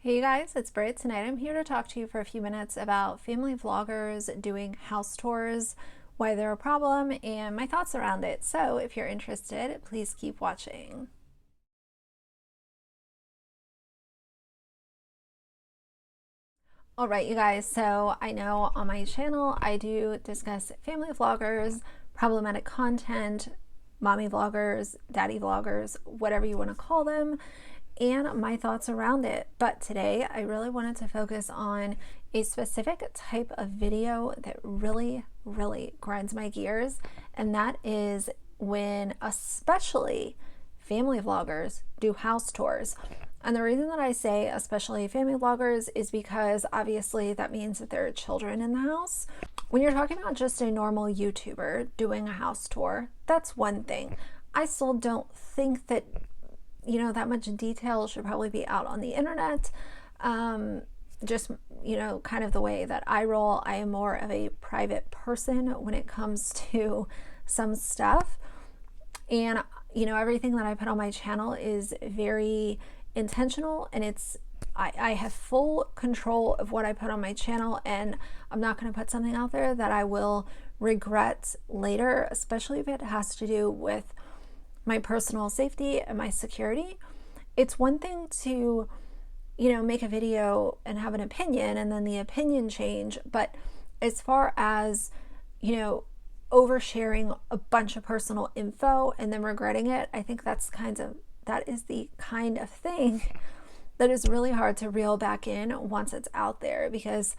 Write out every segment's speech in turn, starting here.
Hey guys, it's Britt. Tonight I'm here to talk to you for a few minutes about family vloggers doing house tours, why they're a problem, and my thoughts around it. So if you're interested, please keep watching. All right, you guys, so I know on my channel I do discuss family vloggers, problematic content, mommy vloggers, daddy vloggers, whatever you want to call them, and my thoughts around it. But today I really wanted to focus on a specific type of video that really grinds my gears, and that is when especially family vloggers do house tours. And the reason that I say especially family vloggers is because obviously that means that there are children in the house. When you're talking about just a normal YouTuber doing a house tour, that's one thing. I still don't think that that much detail should probably be out on the internet. Just, kind of the way that I roll. I am more of a private person when it comes to some stuff. And, everything that I put on my channel is very intentional, and I have full control of what I put on my channel, and I'm not going to put something out there that I will regret later, especially if it has to do with my personal safety and my security. It's one thing to, make a video and have an opinion and then the opinion change, but as far as, oversharing a bunch of personal info and then regretting it, I think that is the kind of thing that is really hard to reel back in once it's out there, because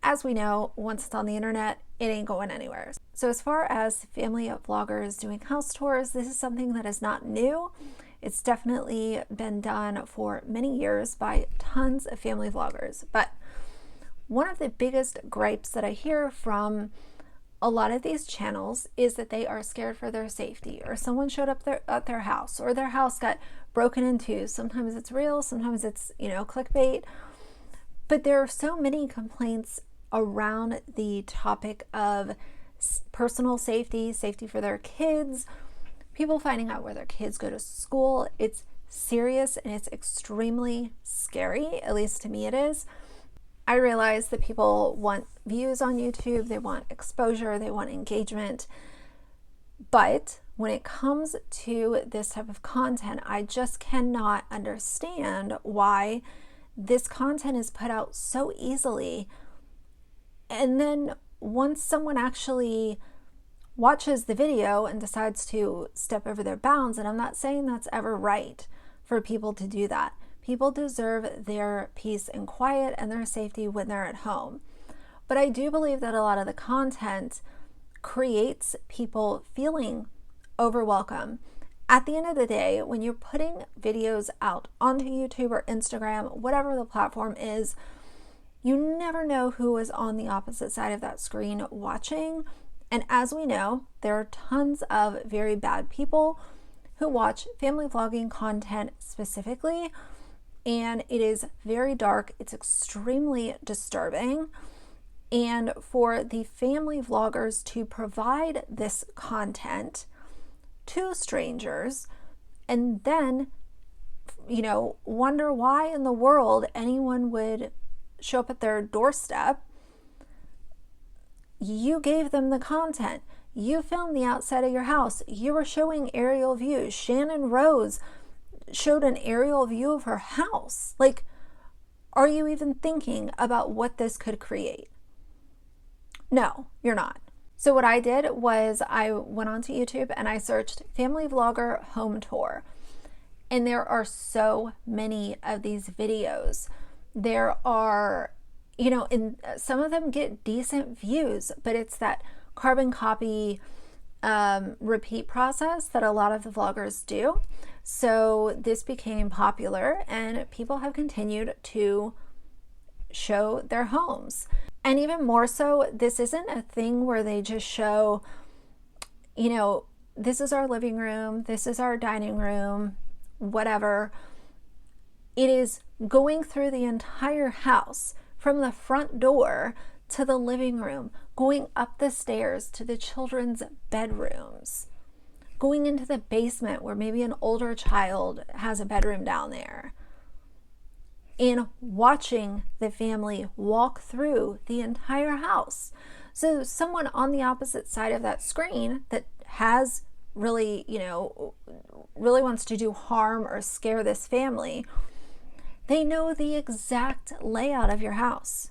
as we know, once it's on the internet, it ain't going anywhere. So as far as family vloggers doing house tours, this is something that is not new. It's definitely been done for many years by tons of family vloggers. But one of the biggest gripes that I hear from a lot of these channels is that they are scared for their safety, or someone showed up at their house, or their house got broken into. Sometimes it's real, sometimes it's, clickbait. But there are so many complaints around the topic of personal safety, safety for their kids, people finding out where their kids go to school. It's serious and it's extremely scary, at least to me it is. I realize that people want views on YouTube, they want exposure, they want engagement, but when it comes to this type of content, I just cannot understand why this content is put out so easily. And then once someone actually watches the video and decides to step over their bounds, and I'm not saying that's ever right for people to do that. People deserve their peace and quiet and their safety when they're at home. But I do believe that a lot of the content creates people feeling overwhelmed. At the end of the day, when you're putting videos out onto YouTube or Instagram, whatever the platform is, you never know who is on the opposite side of that screen watching. And as we know, there are tons of very bad people who watch family vlogging content specifically, and it is very dark. It's extremely disturbing. And for the family vloggers to provide this content to strangers and then, wonder why in the world anyone would show up at their doorstep. You gave them the content. You filmed the outside of your house. You were showing aerial views. Shannon Rose showed an aerial view of her house. Like, are you even thinking about what this could create? No, you're not. So what I did was I went onto YouTube and I searched family vlogger home tour. And there are so many of these videos. There are, and some of them get decent views, but it's that carbon copy repeat process that a lot of the vloggers do. So this became popular and people have continued to show their homes. And even more so, this isn't a thing where they just show, this is our living room, this is our dining room, whatever. It is going through the entire house from the front door to the living room, going up the stairs to the children's bedrooms, going into the basement where maybe an older child has a bedroom down there. and watching the family walk through the entire house. So someone on the opposite side of that screen that has really, really wants to do harm or scare this family, they know the exact layout of your house.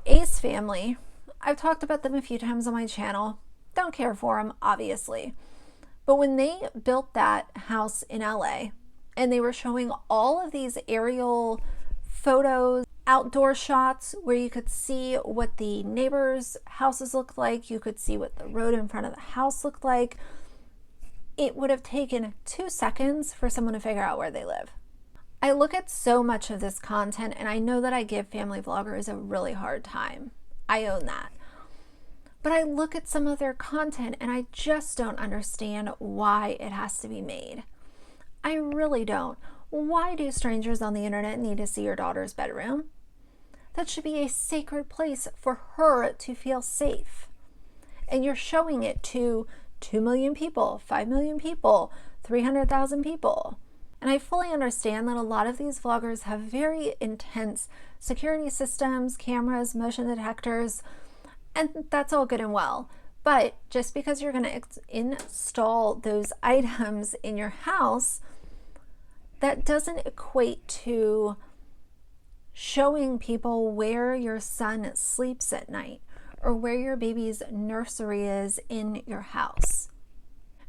Ace family, I've talked about them a few times on my channel. Don't care for them, obviously. But when they built that house in LA and they were showing all of these aerial photos, outdoor shots where you could see what the neighbors' houses looked like, you could see what the road in front of the house looked like, it would have taken 2 seconds for someone to figure out where they live. I look at so much of this content and I know that I give family vloggers a really hard time. I own that. But I look at some of their content and I just don't understand why it has to be made. I really don't. Why do strangers on the internet need to see your daughter's bedroom? That should be a sacred place for her to feel safe. And you're showing it to 2 million people, 5 million people, 300,000 people. And I fully understand that a lot of these vloggers have very intense security systems, cameras, motion detectors, and that's all good and well. But just because you're going to install those items in your house, that doesn't equate to showing people where your son sleeps at night or where your baby's nursery is in your house.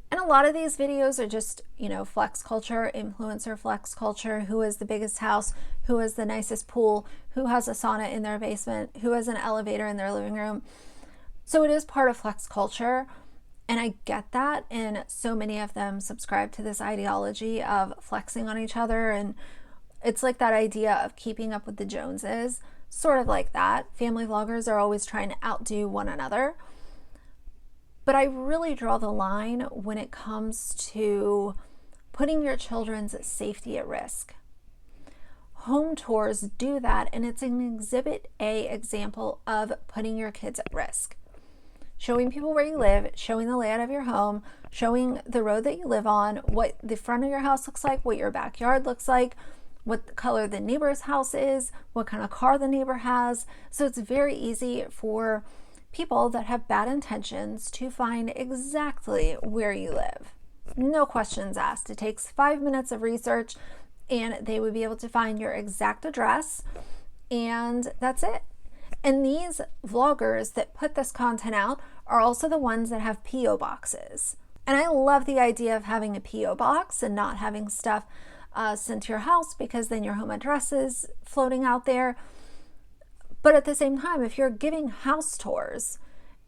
And a lot of these videos are just, flex culture, influencer flex culture. Who has the biggest house? Who has the nicest pool? Who has a sauna in their basement? Who has an elevator in their living room? So it is part of flex culture. And I get that. And so many of them subscribe to this ideology of flexing on each other. And it's like that idea of keeping up with the Joneses, sort of like that. Family vloggers are always trying to outdo one another. But I really draw the line when it comes to putting your children's safety at risk. Home tours do that, and it's an exhibit A example of putting your kids at risk. Showing people where you live, showing the layout of your home, showing the road that you live on, what the front of your house looks like, what your backyard looks like, what color the neighbor's house is, what kind of car the neighbor has. So it's very easy for people that have bad intentions to find exactly where you live. No questions asked. It takes 5 minutes of research and they would be able to find your exact address, and that's it. And these vloggers that put this content out are also the ones that have P.O. boxes. And I love the idea of having a P.O. box and not having stuff sent to your house, because then your home address is floating out there. But at the same time, if you're giving house tours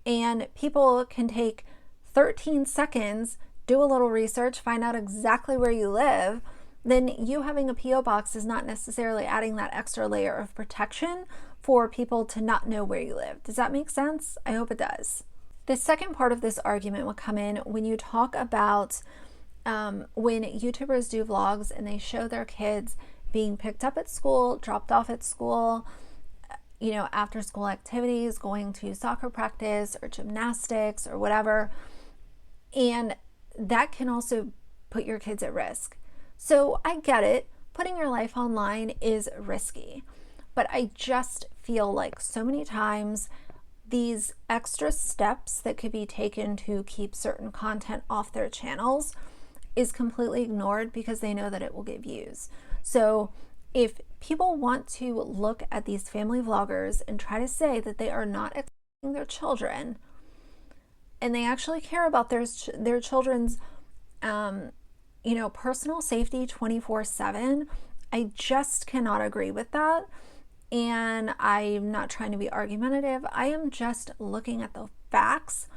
and people can take 13 seconds, do a little research, find out exactly where you live, then you having a P.O. box is not necessarily adding that extra layer of protection for people to not know where you live. Does that make sense? I hope it does. The second part of this argument will come in when you talk about when YouTubers do vlogs and they show their kids being picked up at school, dropped off at school, after school activities, going to soccer practice or gymnastics or whatever. And that can also put your kids at risk. So I get it. Putting your life online is risky. But I just feel like so many times these extra steps that could be taken to keep certain content off their channels is completely ignored because they know that it will get views. So if people want to look at these family vloggers and try to say that they are not expecting their children and they actually care about their children's personal safety 24/7, I just cannot agree with that. And I'm not trying to be argumentative. I am just looking at the facts.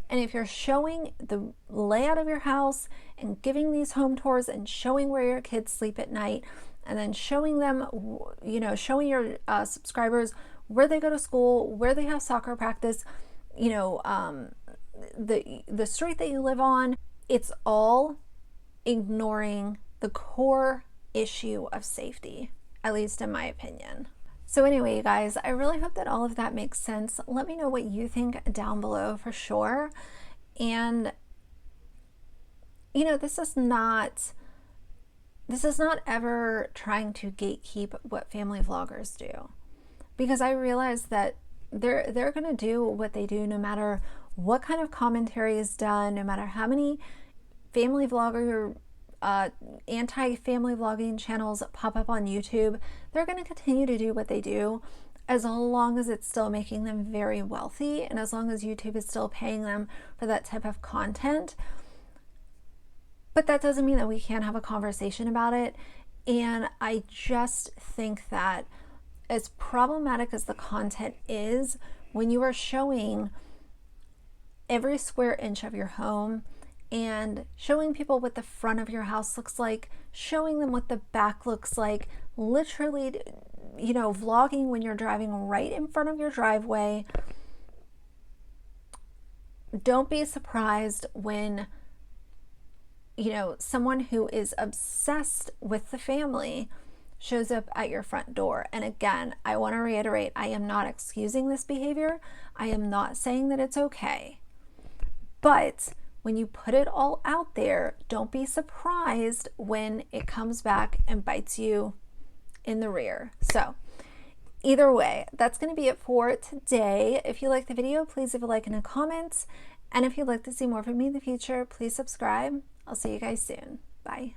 And if you're showing the layout of your house and giving these home tours and showing where your kids sleep at night, and then showing them, showing your subscribers where they go to school, where they have soccer practice, the street that you live on, it's all ignoring the core issue of safety, at least in my opinion. So anyway, you guys, I really hope that all of that makes sense. Let me know what you think down below for sure. And, this this is not ever trying to gatekeep what family vloggers do, because I realize that they're going to do what they do no matter what kind of commentary is done, no matter how many family vlogger anti-family vlogging channels pop up on YouTube. They're going to continue to do what they do as long as it's still making them very wealthy, and as long as YouTube is still paying them for that type of content. But that doesn't mean that we can't have a conversation about it. And I just think that as problematic as the content is, when you are showing every square inch of your home and showing people what the front of your house looks like, showing them what the back looks like, literally, you know, vlogging when you're driving right in front of your driveway, don't be surprised when, you know, someone who is obsessed with the family shows up at your front door. And again, I want to reiterate, I am not excusing this behavior. I am not saying that it's okay. But when you put it all out there, don't be surprised when it comes back and bites you in the rear. So either way, that's going to be it for today. If you like the video, please leave a like and a comment. And if you'd like to see more from me in the future, please subscribe. I'll see you guys soon. Bye.